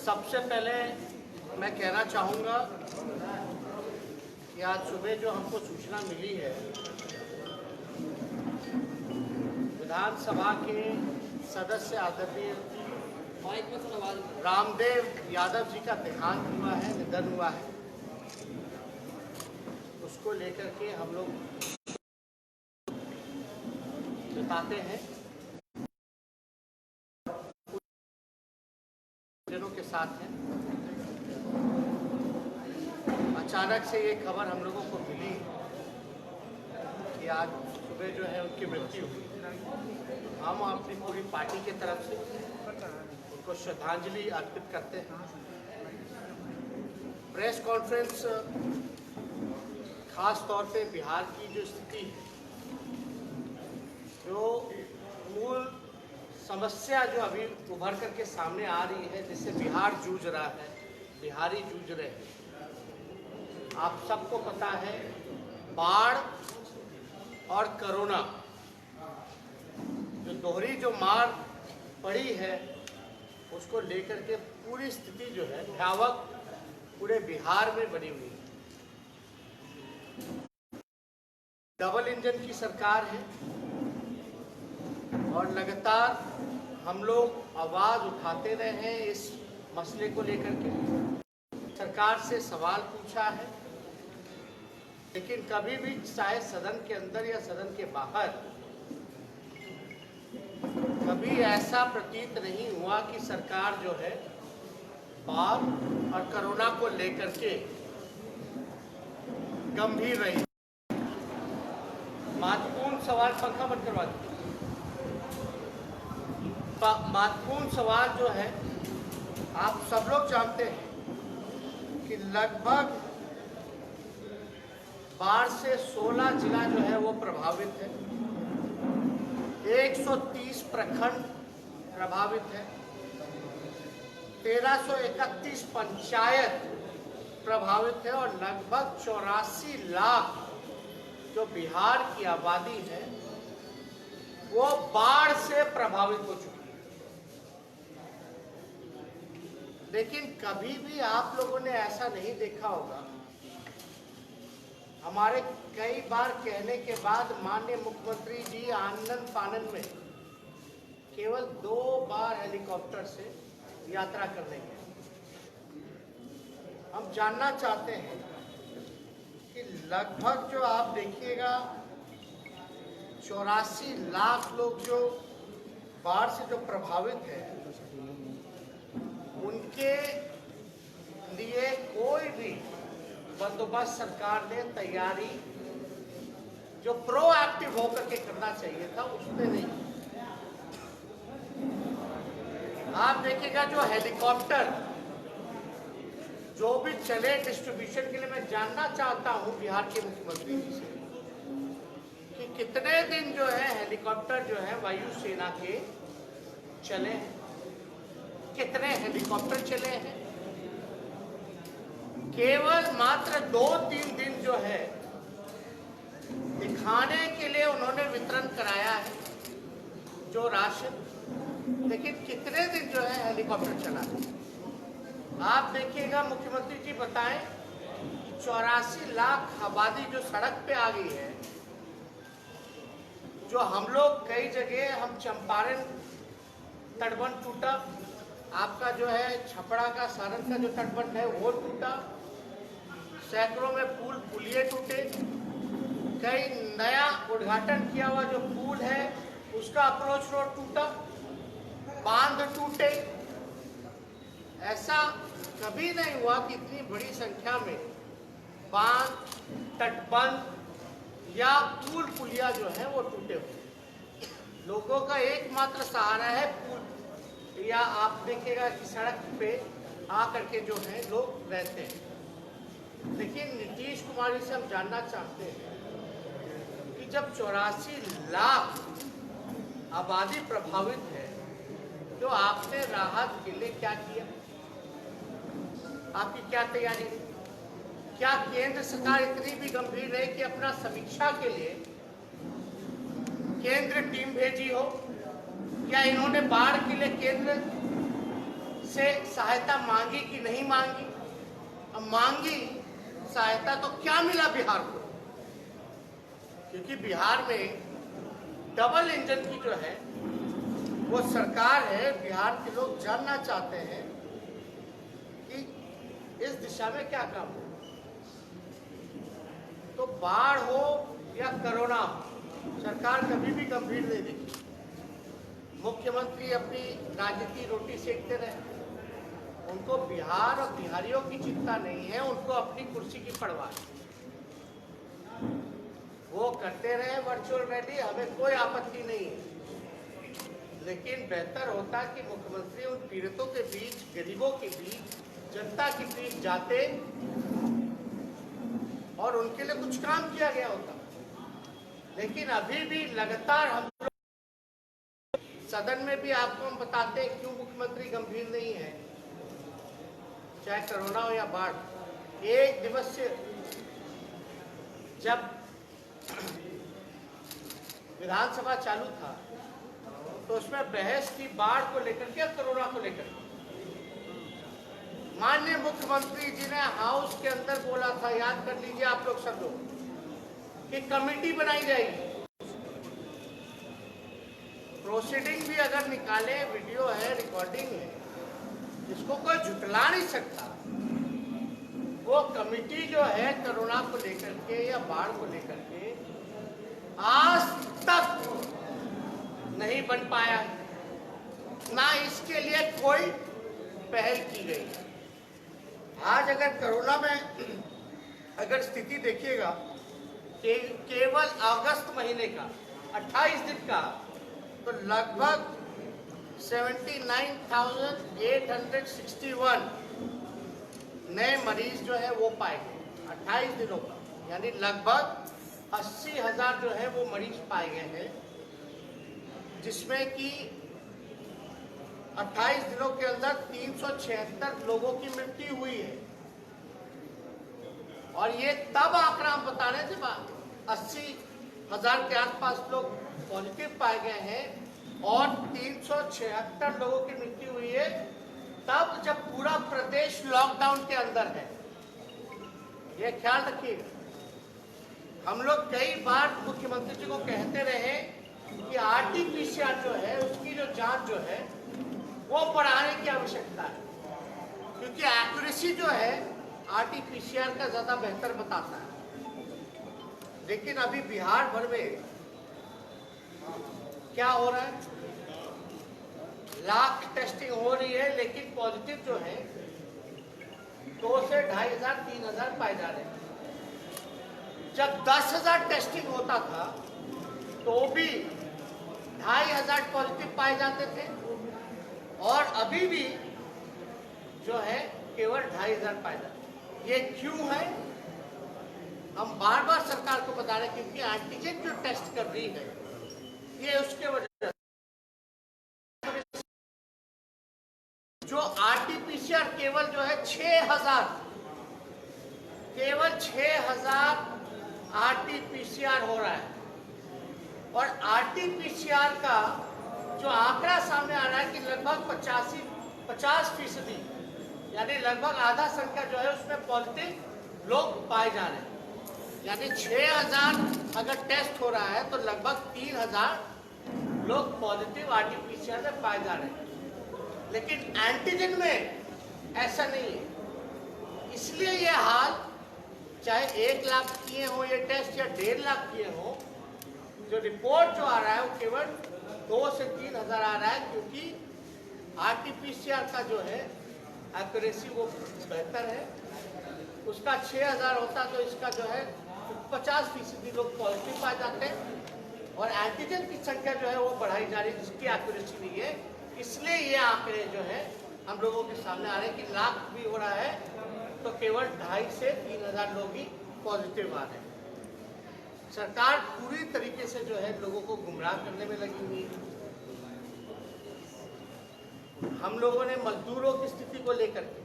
सबसे पहले मैं कहना चाहूँगा कि आज सुबह जो हमको सूचना मिली है, विधानसभा के सदस्य आदरणीय रामदेव यादव जी का देहांत हुआ है, निधन हुआ है। उसको लेकर के हम लोग बताते हैं के साथ हैं। अचानक से ये खबर हम लोगों को मिली कि आज सुबह जो है उनकी मृत्यु हुई। हम अपनी पूरी पार्टी की तरफ से उनको श्रद्धांजलि अर्पित करते हैं। प्रेस कॉन्फ्रेंस खास तौर पे बिहार की जो स्थिति है, जो मूल समस्या जो अभी उभर करके सामने आ रही है, जिससे बिहार जूझ रहा है, बिहारी जूझ रहे हैं। आप सबको पता है, बाढ़ और कोरोना जो दोहरी जो मार पड़ी है, उसको लेकर के पूरी स्थिति जो है भयावह पूरे बिहार में बनी हुई है। डबल इंजन की सरकार है और लगातार हम लोग आवाज उठाते रहे हैं इस मसले को लेकर के। सरकार से सवाल पूछा है, लेकिन कभी भी चाहे सदन के अंदर या सदन के बाहर कभी ऐसा प्रतीत नहीं हुआ कि सरकार जो है बाढ़ और कोरोना को लेकर के गंभीर रही। महत्वपूर्ण सवाल, पंखा बंद करवा दीजिए। महत्वपूर्ण सवाल जो है, आप सब लोग जानते हैं कि लगभग बाढ़ से 16 जिला जो है वो प्रभावित है, 130 प्रखंड प्रभावित है, 1331 पंचायत प्रभावित है और लगभग 84 लाख जो बिहार की आबादी है वो बाढ़ से प्रभावित हो चुकी है। लेकिन कभी भी आप लोगों ने ऐसा नहीं देखा होगा, हमारे कई बार कहने के बाद माननीय मुख्यमंत्री जी आनंद फानन में केवल 2 बार हेलीकॉप्टर से यात्रा करने गए। हम जानना चाहते हैं कि लगभग जो आप देखिएगा 84 लाख लोग जो बाढ़ से जो प्रभावित है, उनके लिए कोई भी बंदोबस्त सरकार ने तैयारी जो प्रोएक्टिव होकर के करना चाहिए था, उसने नहीं। आप देखिएगा जो हेलीकॉप्टर जो भी चले डिस्ट्रीब्यूशन के लिए, मैं जानना चाहता हूं बिहार के मुख्यमंत्री जी से कि कितने दिन जो है हेलीकॉप्टर जो है वायुसेना के चले हैं, कितने हेलीकॉप्टर चले हैं। केवल मात्र 2-3 दिन जो है दिखाने के लिए उन्होंने वितरण कराया है जो राशन, लेकिन कितने दिन जो है हेलीकॉप्टर चला है। आप देखिएगा मुख्यमंत्री जी बताएं, 84 लाख आबादी जो सड़क पे आ गई है, जो हम लोग कई जगह, हम चंपारण तटबंध टूटा, आपका जो है छपरा का सारण का जो तटबंध है वो टूटा, सैकड़ों में पुल पुलिये टूटे, कई नया उद्घाटन किया हुआ जो पुल है उसका अप्रोच रोड टूटा, बांध टूटे। ऐसा कभी नहीं हुआ कि इतनी बड़ी संख्या में बांध, तटबंध या पुल पुलिया जो है वो टूटे हुए। लोगों का एकमात्र सहारा है पुल, या आप देखिएगा कि सड़क पे आकर के जो है लोग रहते हैं। लेकिन नीतीश कुमार जी से हम जानना चाहते हैं कि जब 84 लाख आबादी प्रभावित है, तो आपने राहत के लिए क्या किया? आपकी क्या तैयारी है? क्या केंद्र सरकार इतनी भी गंभीर है कि अपना समीक्षा के लिए केंद्र टीम भेजी हो? क्या इन्होंने बाढ़ के लिए केंद्र से सहायता मांगी कि नहीं मांगी? अब मांगी सहायता तो क्या मिला बिहार को? क्योंकि बिहार में डबल इंजन की जो है वो सरकार है। बिहार के लोग जानना चाहते हैं कि इस दिशा में क्या काम हो। तो बाढ़ हो या कोरोना हो, सरकार कभी भी गंभीर नहीं दिखी। मुख्यमंत्री अपनी राजनीति रोटी सेकते रहे। उनको बिहार और बिहारियों की चिंता नहीं है, उनको अपनी कुर्सी की परवाह है। वो करते रहे वर्चुअल रैली, हमें कोई आपत्ति नहीं है। लेकिन बेहतर होता कि मुख्यमंत्री उन पीड़ितों के बीच, गरीबों के बीच, जनता के बीच जाते और उनके लिए कुछ काम किया गया होता। लेकिन अभी भी लगातार हम सदन में भी आपको हम बताते हैं क्यों मुख्यमंत्री गंभीर नहीं है, चाहे कोरोना हो या बाढ़। एक दिवस से जब विधानसभा चालू था तो उसमें बहस की बाढ़ को लेकर के, कोरोना को लेकर। माननीय मुख्यमंत्री जी ने हाउस के अंदर बोला था, याद कर लीजिए आप लोग सब लोग, कि कमेटी बनाई जाएगी। प्रोसीडिंग भी अगर निकाले, वीडियो है, रिकॉर्डिंग है, इसको कोई झुटला नहीं सकता। वो कमेटी जो है कोरोना को लेकर के या बाढ़ को लेकर के आज तक नहीं बन पाया, ना इसके लिए कोई पहल की गई। आज अगर कोरोना में अगर स्थिति देखिएगा, केवल अगस्त महीने का 28 दिन का तो लगभग 79,861 नए मरीज जो है वो पाए गए 28 दिनों का, यानी लगभग 80,000 जो है वो मरीज पाए गए हैं, जिसमें कि 28 दिनों के अंदर 376 लोगों की मृत्यु हुई है। और ये तब आंकड़ा हम बता रहे हैं जब 80,000 के आसपास लोग पॉजिटिव पाए गए हैं और 376 लोगों की मृत्यु हुई है, तब जब पूरा प्रदेश लॉकडाउन के अंदर है। ये ख्याल रखिएगा। हम लोग कई बार मुख्यमंत्री जी को कहते रहे कि आरटीपीसीआर जो है, उसकी जो जांच जो है वो बढ़ाने की आवश्यकता है, क्योंकि एक्यूरेसी जो है आरटीपीसीआर का ज्यादा बेहतर बताता है। लेकिन अभी बिहार भर में क्या हो रहा है, लाख टेस्टिंग हो रही है, लेकिन पॉजिटिव जो है 2 से 2,500 3,000 पाए जा रहे हैं। जब 10,000 टेस्टिंग होता था तो भी 2,500 पॉजिटिव पाए जाते थे, और अभी भी जो है केवल 2,500 पाए जाते हैं। ये क्यों है? हम बार बार सरकार को बता रहे हैं, क्योंकि एंटीजन जो टेस्ट कर रही है ये उसके वजह से जो आरटीपीसीआर केवल जो है 6,000, केवल 6,000 आरटीपीसीआर हो रहा है। और आरटीपीसीआर का जो आंकड़ा सामने आ रहा है कि लगभग 50%, यानी लगभग आधा संख्या जो है उसमें पॉजिटिव लोग पाए जा रहे हैं। यानी 6,000 अगर टेस्ट हो रहा है तो लगभग 3,000 लोग पॉजिटिव आरटीपीसीआर में पाए जा रहे हैं। लेकिन एंटीजन में ऐसा नहीं है। इसलिए ये हाल, चाहे 1 लाख किए हो ये टेस्ट या 1.5 लाख किए हो, जो रिपोर्ट जो आ रहा है वो केवल 2 से 3,000 आ रहा है, क्योंकि आरटीपीसीआर का जो है एक्यूरेसी वो बेहतर है। उसका 6,000 होता तो इसका जो है 50% लोग पॉजिटिव पाए जाते हैं, और एंटीजन की संख्या जो है वो बढ़ाई जा रही है, जिसकी एक्यूरेसी नहीं है। इसलिए ये आंकड़े जो है हम लोगों के सामने आ रहे हैं कि लाख भी हो रहा है तो केवल 2,500 से 3,000 लोग ही पॉजिटिव आ रहे हैं। सरकार पूरी तरीके से जो है लोगों को गुमराह करने में लगी हुई है। हम लोगों ने मजदूरों की स्थिति को लेकर के,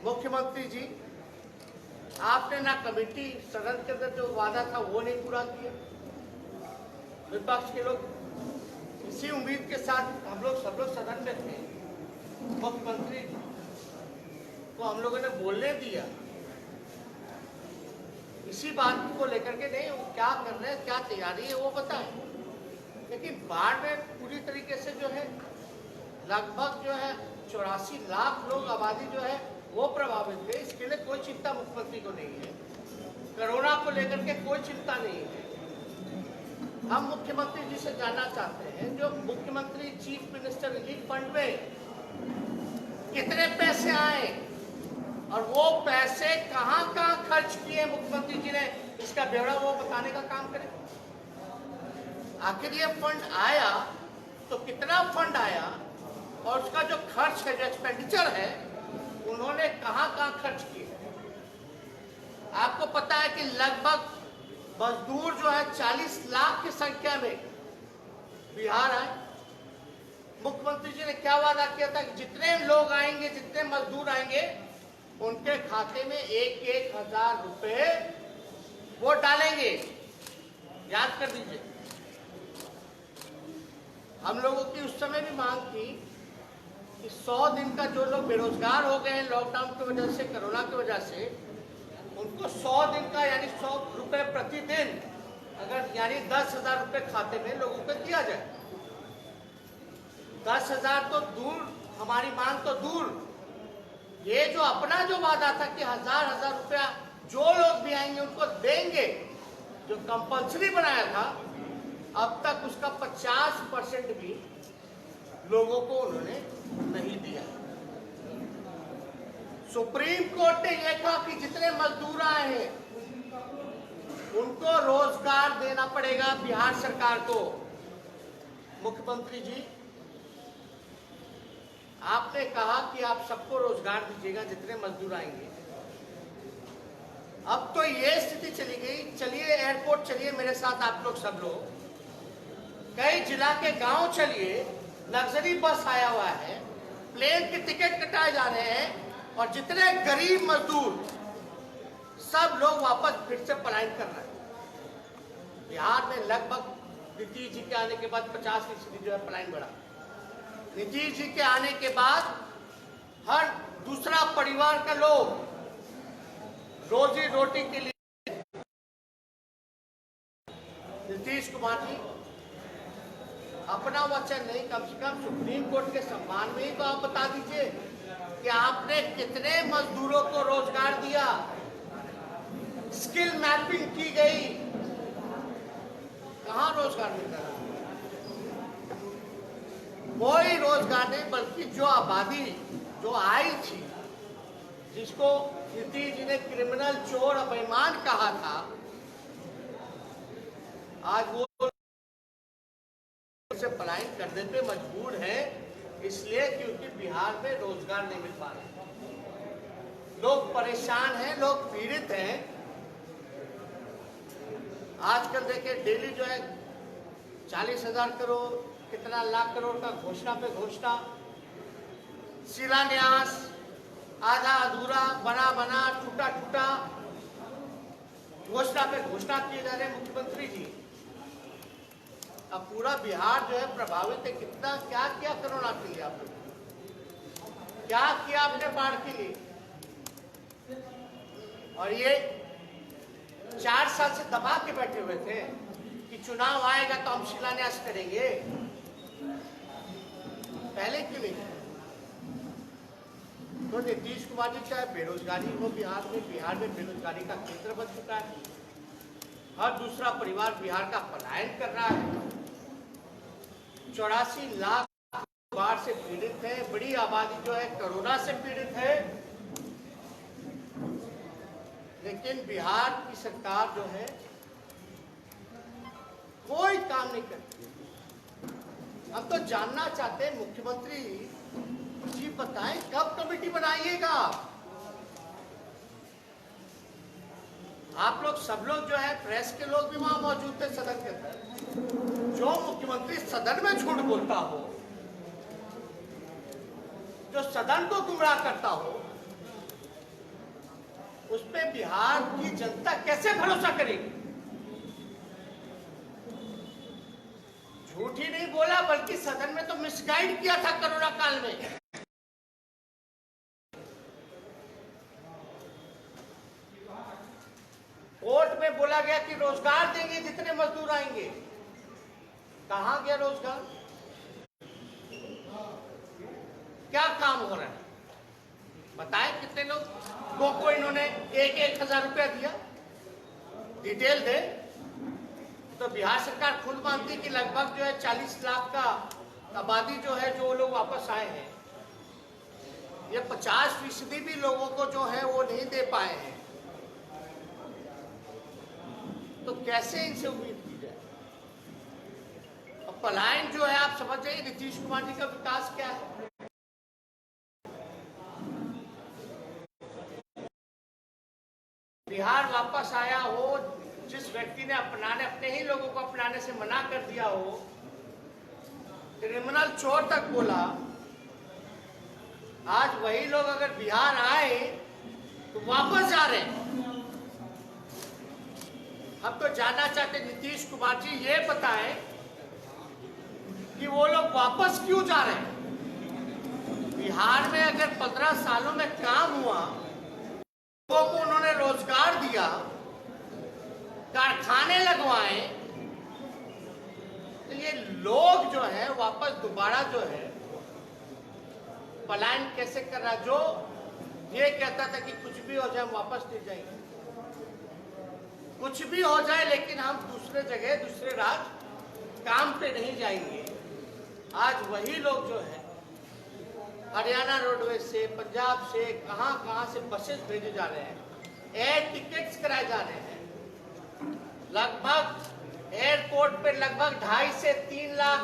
मुख्यमंत्री जी आपने ना कमेटी, सदन के अंदर जो वादा था वो नहीं पूरा किया। विपक्ष के लोग इसी उम्मीद के साथ हम लोग सब लोग सदन में थे, मुख्यमंत्री मुख्यमंत्री को हम लोगों ने बोलने दिया इसी बात को लेकर के, नहीं वो क्या कर रहे हैं, क्या तैयारी है वो बताएं। लेकिन बाढ़ में पूरी तरीके से जो है लगभग जो है 84 लाख लोग आबादी जो है वो प्रभावित है। इसके लिए कोई चिंता मुख्यमंत्री को नहीं है, कोरोना को लेकर के कोई चिंता नहीं है। हम मुख्यमंत्री जी से जानना चाहते हैं जो मुख्यमंत्री चीफ मिनिस्टर रिलीफ फंड में कितने पैसे आए और वो पैसे कहां कहां खर्च किए मुख्यमंत्री जी ने, इसका ब्यौरा वो बताने का काम करें। आखिर ये फंड आया तो कितना फंड आया और उसका जो खर्च है, जो एक्सपेंडिचर है, उन्होंने कहां कहां खर्च किए। आपको पता है कि लगभग मजदूर जो है 40 लाख की संख्या में बिहार आए। मुख्यमंत्री जी ने क्या वादा किया था कि जितने लोग आएंगे, जितने मजदूर आएंगे, उनके खाते में 1,000 रुपए वो डालेंगे। याद कर दीजिए। हम लोगों की उस समय भी मांग थी कि 100 दिन का जो लोग बेरोजगार हो गए हैं लॉकडाउन की वजह से, कोरोना की वजह से, उनको 100 दिन का यानी 100 रुपए प्रतिदिन, अगर यानी 10,000 रुपए खाते में लोगों को दिया जाए। 10,000 तो दूर, हमारी मांग तो दूर, ये जो अपना जो वादा था कि 1,000 रुपया जो लोग भी आएंगे उनको देंगे, जो कंपल्सरी बनाया था, अब तक उसका 50% भी लोगों को उन्होंने नहीं दिया। सुप्रीम कोर्ट ने यह कहा कि जितने मजदूर आए हैं उनको रोजगार देना पड़ेगा बिहार सरकार को। मुख्यमंत्री जी, आपने कहा कि आप सबको रोजगार दीजिएगा जितने मजदूर आएंगे। अब तो ये स्थिति चली गई, चलिए एयरपोर्ट चलिए मेरे साथ आप लोग सब लोग, कई जिला के गांव चलिए, लग्जरी बस आया हुआ है, प्लेन के टिकट कटाए जा रहे हैं और जितने गरीब मजदूर सब लोग वापस फिर से पलायन कर रहे हैं। बिहार में लगभग नीतीश जी के आने के बाद 50% जो है पलायन बढ़ा। नीतीश जी के आने के बाद हर दूसरा परिवार का लोग रोजी रोटी के लिए, नीतीश कुमार जी अपना वचन नहीं, कम से कम सुप्रीम कोर्ट के सम्मान में ही तो आप बता दीजिए कि आपने कितने मजदूरों को रोजगार दिया। स्किल मैपिंग की गई, कहां रोजगार मिल रहा है? कोई रोजगार नहीं, बल्कि जो आबादी जो आई थी, जिसको नीतीश जी ने क्रिमिनल, चोर, बेईमान कहा था, आज वो से पलायन करने पे मजबूर है, इसलिए क्योंकि बिहार में रोजगार नहीं मिल पा रहा। लोग परेशान हैं, लोग पीड़ित हैं। आजकल देखिए डेली जो है 40,000 करोड़, कितना लाख करोड़ का घोषणा पे घोषणा, शिलान्यास, आधा अधूरा, बना बना, टूटा टूटा, घोषणा पे घोषणा किए जा रहे हैं मुख्यमंत्री जी। अब पूरा बिहार जो है प्रभावित है। कितना क्या किया कोरोना के लिए आपने, क्या किया आपने बाढ़ के लिए? और ये 4 साल से दबा के बैठे हुए थे कि चुनाव आएगा तो हम शिलान्यास करेंगे। पहले क्यों नहीं? तो नीतीश कुमार जी, चाहे बेरोजगारी हो बिहार में बेरोजगारी का केंद्र बन चुका है। हर दूसरा परिवार बिहार का पलायन कर रहा है। 84 लाख बाढ़ से पीड़ित है, बड़ी आबादी जो है कोरोना से पीड़ित है, लेकिन बिहार की सरकार जो है कोई काम नहीं करती। हम तो जानना चाहते हैं मुख्यमंत्री जी, बताएं कब कमेटी बनाइएगा आप लोग? सब लोग जो है प्रेस के लोग भी वहां मौजूद थे सदन के अंदर। जो मुख्यमंत्री सदन में झूठ बोलता हो, जो सदन को गुमराह करता हो, उस पे बिहार की जनता कैसे भरोसा करेगी? झूठ ही नहीं बोला, बल्कि सदन में तो मिसगाइड किया था कोरोना काल में। में बोला गया कि रोजगार देंगे जितने मजदूर आएंगे, कहां गया रोजगार? क्या काम हो रहा है बताएं? कितने लोगों को इन्होंने 1,000 रुपया दिया? डिटेल दे। तो बिहार सरकार खुद मानती कि लगभग जो है 40 लाख का आबादी जो है, जो लोग वापस आए हैं, ये 50% भी लोगों को जो है वो नहीं दे पाए हैं। तो कैसे इनसे उम्मीद की जाए? अब पलायन जो है, आप समझ जाइए नीतीश कुमार जी का विकास क्या है। बिहार वापस आया हो, जिस व्यक्ति ने अपने ही लोगों को अपनाने से मना कर दिया हो, क्रिमिनल चोर तक बोला, आज वही लोग अगर बिहार आए तो वापस जा रहे हैं। हम तो जानना चाहते नीतीश कुमार जी ये बताएं कि वो लोग वापस क्यों जा रहे हैं। बिहार में अगर 15 सालों में काम हुआ, लोगों को उन्होंने रोजगार दिया, कारखाने लगवाए, तो ये लोग जो है वापस दोबारा जो है पलायन कैसे कर रहा? जो ये कहता था कि कुछ भी हो जाए हम वापस नहीं जाएंगे, कुछ भी हो जाए लेकिन हम दूसरे जगह दूसरे राज्य काम पे नहीं जाएंगे, आज वही लोग जो है हरियाणा रोडवेज से, पंजाब से, कहां से बसेस भेजे जा रहे हैं, एयर टिकट्स कराए जा रहे हैं। लगभग एयरपोर्ट पे लगभग 2.5 से 3 लाख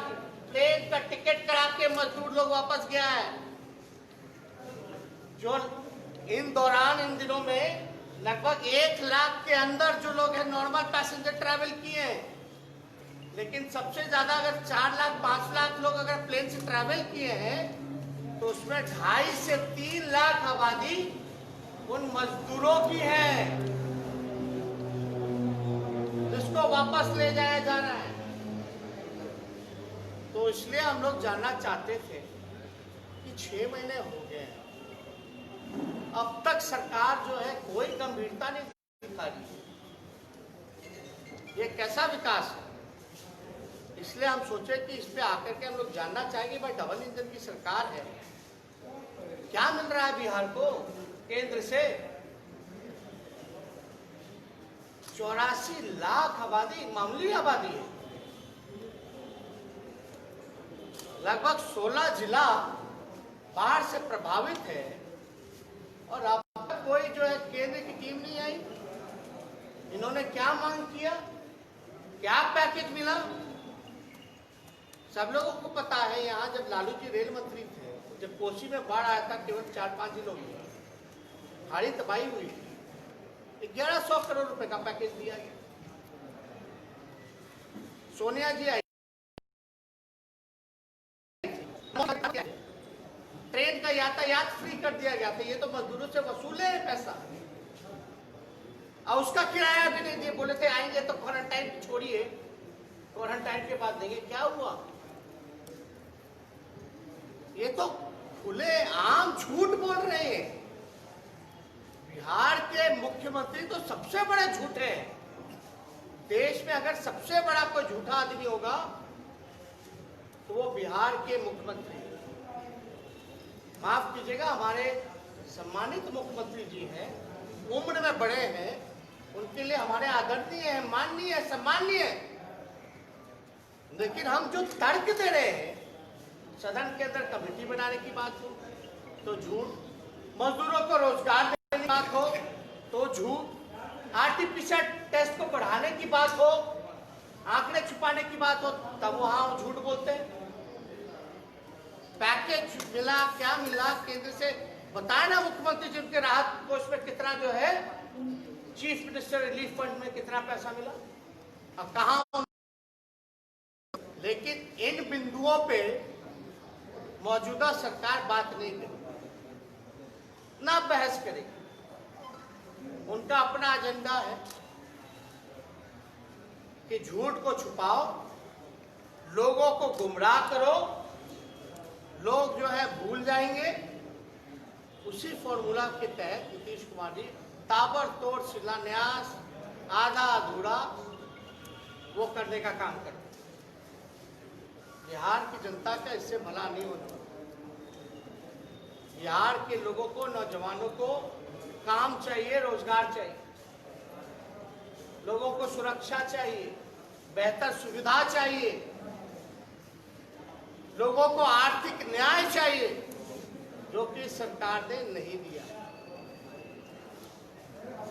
ट्रेन का टिकट करा के मजदूर लोग वापस गया है। जो इन दिनों में लगभग 1 लाख के अंदर जो लोग हैं नॉर्मल पैसेंजर ट्रैवल किए हैं, लेकिन सबसे ज्यादा अगर 4 लाख 5 लाख लोग अगर प्लेन से ट्रैवल किए हैं, तो उसमें 2.5 से 3 लाख आबादी उन मजदूरों की है जिसको वापस ले जाया जा रहा है। तो इसलिए हम लोग जानना चाहते थे कि 6 महीने हो गए हैं, अब तक सरकार जो है कोई गंभीरता नहीं दिखा रही। ये कैसा विकास है? इसलिए हम सोचे कि इस पे आकर के हम लोग जानना चाहेंगे, भाई डबल इंजन की सरकार है, क्या मिल रहा है बिहार को केंद्र से? 84 लाख आबादी मामूली आबादी है, लगभग 16 जिला बाढ़ से प्रभावित है, और अब तक कोई जो है केंद्र की टीम नहीं आई। इन्होंने क्या मांग किया, क्या पैकेज मिला? सब लोगों को पता है, यहाँ जब लालू जी रेल मंत्री थे, जब कोसी में बाढ़ आया था, केवल 4-5 जिलों में भारी तबाही हुई थी, 1100 करोड़ रुपए का पैकेज दिया गया। सोनिया जी आई, ट्रेन का यातायात फ्री कर दिया गया था, ये तो मजदूरों से वसूले हैं पैसा, और उसका किराया भी नहीं दिए। बोले थे आएंगे तो क्वारंटाइन छोड़िए, क्वारंटाइन के बाद देंगे। क्या हुआ? ये तो खुले आम झूठ बोल रहे हैं। बिहार के मुख्यमंत्री तो सबसे बड़े झूठे हैं। देश में अगर सबसे बड़ा कोई झूठा आदमी होगा तो वो बिहार के मुख्यमंत्री, माफ कीजिएगा, हमारे सम्मानित मुख्यमंत्री जी हैं, उम्र में बड़े हैं, उनके लिए हमारे आदरणीय है, माननीय है, सम्माननीय है, लेकिन हम जो तर्क दे रहे हैं, सदन के अंदर कमेटी बनाने की बात हो तो झूठ, मजदूरों को रोजगार देने की बात हो तो झूठ, आरटीपीसीआर टेस्ट को बढ़ाने की बात हो, आंकड़े छुपाने की बात हो, तब वहां झूठ बोलते हैं। पैकेज मिला, क्या मिला केंद्र से बताए ना मुख्यमंत्री जी, उनके राहत कोष में कितना जो है, चीफ मिनिस्टर रिलीफ फंड में कितना पैसा मिला, अब कहां? लेकिन इन बिंदुओं पे मौजूदा सरकार बात नहीं करेगी, ना बहस करेगी। उनका अपना एजेंडा है कि झूठ को छुपाओ, लोगों को गुमराह करो, लोग जो है भूल जाएंगे। उसी फॉर्मूला के तहत नीतीश कुमार जी ताबड़तोड़ शिलान्यास, आधा अधूरा वो करने का काम करते। बिहार की जनता का इससे भला नहीं होता। बिहार के लोगों को, नौजवानों को काम चाहिए, रोजगार चाहिए, लोगों को सुरक्षा चाहिए, बेहतर सुविधा चाहिए, लोगों को आर्थिक न्याय चाहिए, जो कि सरकार ने नहीं दिया।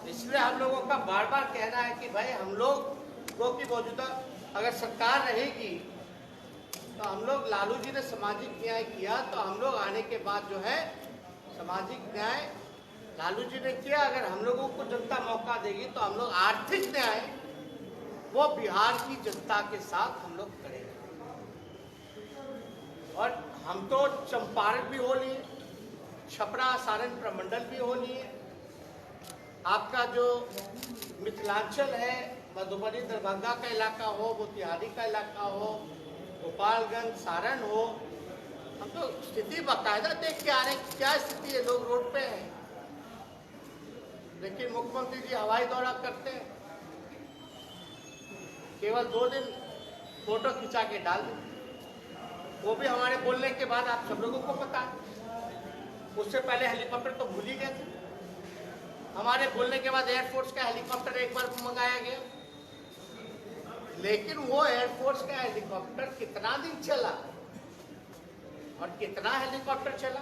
इसलिए हम लोगों का बार बार कहना है कि भाई हम लोगों की मौजूदा अगर सरकार रहेगी तो हम लोग, लालू जी ने सामाजिक न्याय किया तो हम लोग आने के बाद जो है सामाजिक न्याय लालू जी ने किया। अगर हम लोगों को जनता मौका देगी तो हम लोग आर्थिक न्याय वो बिहार की जनता के साथ हम लोग करेंगे। और हम तो चंपारण भी हो लिए, छपरा सारण प्रमंडल भी हो लिए, आपका जो मिथिलांचल है, मधुबनी दरभंगा का इलाका हो, मोतिहारी का इलाका हो, गोपालगंज सारण हो, हम तो स्थिति बाकायदा देख के आ रहे हैं क्या स्थिति है। लोग रोड पे हैं, लेकिन मुख्यमंत्री जी हवाई दौरा करते हैं, केवल 2 दिन फोटो खिंचा के डाल दें, वो भी हमारे बोलने के बाद आप सब लोगों को पता है। उससे पहले हेलीकॉप्टर तो भूल ही गए थे, हमारे बोलने के बाद एयरफोर्स का हेलीकॉप्टर एक बार मंगाया गया, लेकिन वो एयरफोर्स का हेलीकॉप्टर कितना दिन चला और कितना हेलीकॉप्टर चला,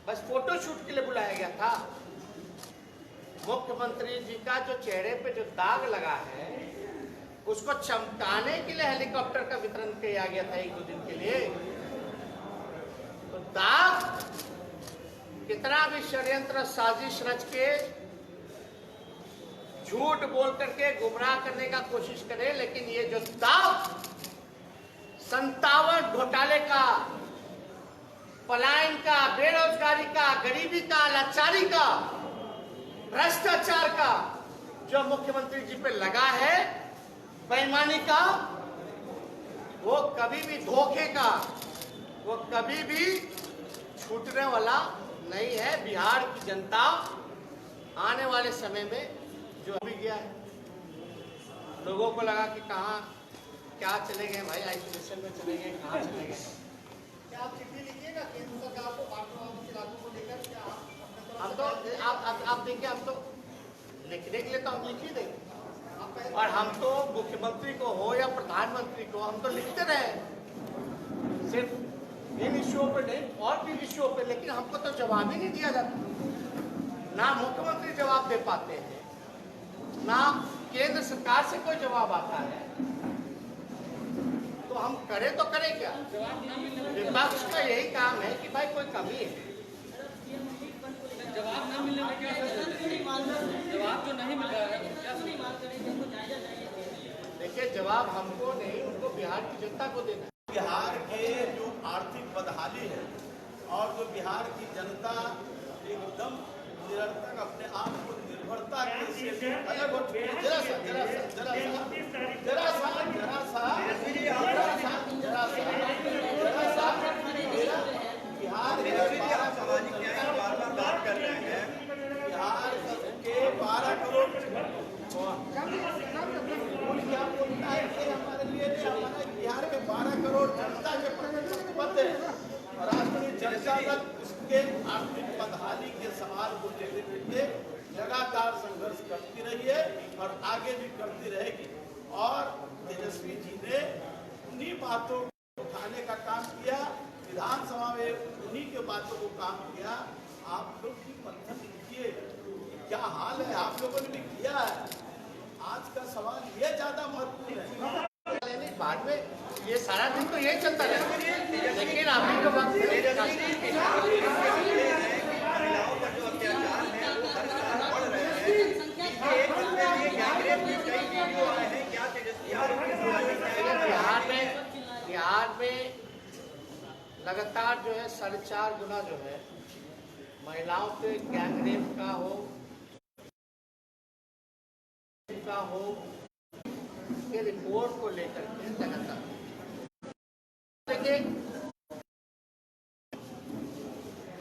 बस फोटो शूट के लिए बुलाया गया था। मुख्यमंत्री जी का जो चेहरे पे जो दाग लगा है उसको चमकाने के लिए हेलीकॉप्टर का वितरण किया गया था 1-2 दिन के लिए। तो दाग कितना भी षड्यंत्र साजिश रच के झूठ बोल करके गुमराह करने का कोशिश करे, लेकिन ये जो दाग 57 घोटाले का, पलायन का, बेरोजगारी का, गरीबी का, लाचारी का, भ्रष्टाचार का जो मुख्यमंत्री जी पे लगा है, बेईमानी का, वो कभी भी, धोखे का, वो कभी भी छूटने वाला नहीं है। बिहार की जनता आने वाले समय में जो भी गया है, लोगों को लगा कि कहाँ क्या चले गए भाई, आइसोलेशन में चले गए, कहाँ चले गए। क्या आप चिट्ठी लिखिएगा केंद्र सरकार को, बाकी को लेकर? क्या हम तो आप देखिए, हम तो लिखने के लिए तो हम लिख ही देंगे, और हम तो मुख्यमंत्री को हो या प्रधानमंत्री को हम तो लिखते रहे, सिर्फ इन इश्यूओं पे नहीं और भी इश्यूओं पे, लेकिन हमको तो जवाब ही नहीं दिया जाता। ना मुख्यमंत्री जवाब दे पाते हैं, ना केंद्र सरकार से कोई जवाब आता है, तो हम करें तो करें क्या? विपक्ष का यही काम है कि भाई कोई कमी है, जवाब ना मिलने में क्या जवाब जो नहीं मिल रहा है क्या? देखिए, जवाब हमको नहीं, उनको बिहार की जनता को देना है। बिहार के जो आर्थिक बदहाली है और जो बिहार की जनता एकदम निरंतर अपने आप को निर्भरता के अलग हो चुकी है। जरा सा बिहार सामाजिक न्याय की बार बात कर रहे हैं। बिहार के 12 करोड़ क्या बोलता है कि हमारे लिए हमारे बिहार के 12 करोड़ जनता के प्रतिबद्ध है, और राष्ट्रीय जनता दल उसके आर्थिक बदहाली के सवाल को देखते हुए लगातार संघर्ष करती रही है और आगे भी करती रहेगी। और तेजस्वी जी ने उन्हीं बातों को उठाने का काम किया, विधानसभा में उन्हीं के बातों को काम किया। आप लोग भी मंथन कीजिए, क्या हाल है, आप लोगों ने भी किया है। आज का सवाल ये ज्यादा महत्वपूर्ण है। बाद में ये सारा दिन तो यही चलता रहेगा, लेकिन अभी तो वक्त महिलाओं का जो अत्याचार है वो हर साल बढ़ रहे हैं। बिहार में लगातार जो है 4.5 गुना जो है महिलाओं पे गैंग रेप का हो के रिपोर्ट को लेकर के लगातार देखिए,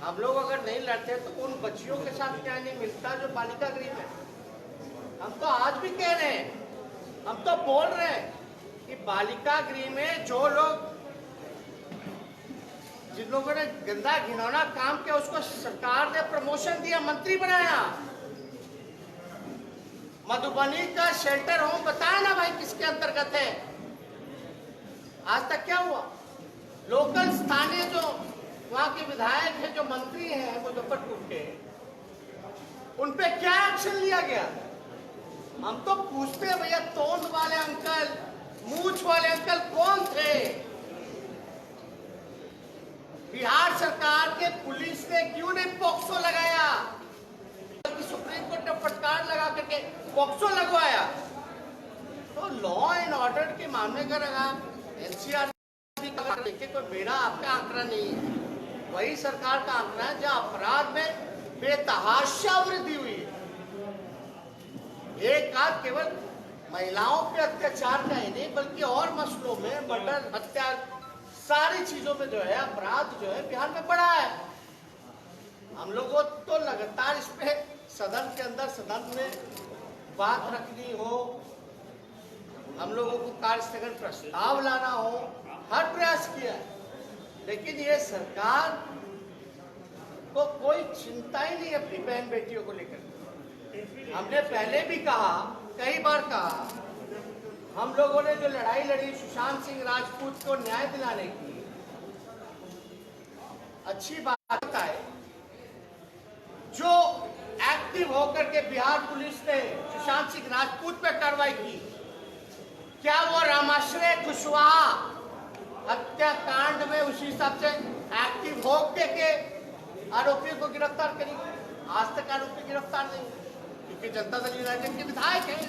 हम लोग अगर नहीं लड़ते तो उन बच्चियों के साथ क्या नहीं मिलता जो बालिका गृह में। हम तो आज भी कह रहे हैं, हम तो बोल रहे हैं कि बालिका गृह में जो लोग, जिन लोगों ने गंदा घिनौना काम किया उसको सरकार ने प्रमोशन दिया, मंत्री बनाया। मधुबनी का शेल्टर होम बताया ना भाई किसके अंतर्गत है? आज तक क्या हुआ? लोकल स्थानीय जो वहां के विधायक है, जो मंत्री हैं मुजफ्फरपुर के, उन पे क्या एक्शन लिया गया? हम तो पूछते हैं भैया, तोंद वाले अंकल, मूछ वाले अंकल कौन थे? बिहार सरकार के पुलिस ने क्यों नहीं पॉक्सो लगाया? कि सुप्रीम कोर्ट ने फटकार लगा करके पॉक्सो लगवाया। तो लॉ एंड ऑर्डर के मामले का एनसीआर देखिए, कोई मेरा आपका आंकड़ा नहीं है, वही सरकार का आंकड़ा है जहां अपराध में बेतहाशा वृद्धि हुई है। एक आज केवल महिलाओं पे अत्याचार का ही नहीं बल्कि और मसलों में मर्डर, हत्या, सारी चीजों में जो है अपराध जो है बिहार में बढ़ा है। हम लोगों तो लगातार इस पे सदन के अंदर, सदन में बात रखनी हो, हम लोगों को कार्य स्थगन प्रस्ताव लाना हो, हर प्रयास किया है, लेकिन ये सरकार को कोई चिंता ही नहीं अपनी बहन बेटियों को लेकर। हमने पहले भी कहा, कई बार कहा, हम लोगों ने जो लड़ाई लड़ी सुशांत सिंह राजपूत को न्याय दिलाने की, अच्छी बात है जो एक्टिव होकर के बिहार पुलिस ने सुशांत सिंह राजपूत पे कार्रवाई की। क्या वो रामाश्रय कुशवाहा हत्याकांड में उसी हिसाब से एक्टिव होकर के आरोपियों को गिरफ्तार करेगी? आज तक आरोपी गिरफ्तार नहीं, क्योंकि जनता दल यूनाइटेड के विधायक हैं।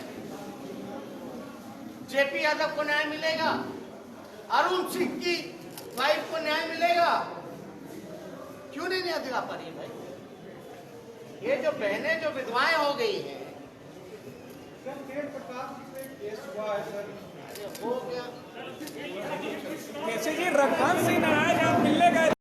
जेपी यादव को न्याय मिलेगा, अरुण सिंह की वाइफ को न्याय मिलेगा, क्यों नहीं न्याय दिला पा रही है भाई? ये जो बहनें जो विधवाएं हो गई हैं, हो गया कैसे जी रघुवंश सिंह नारायण आप मिलने गए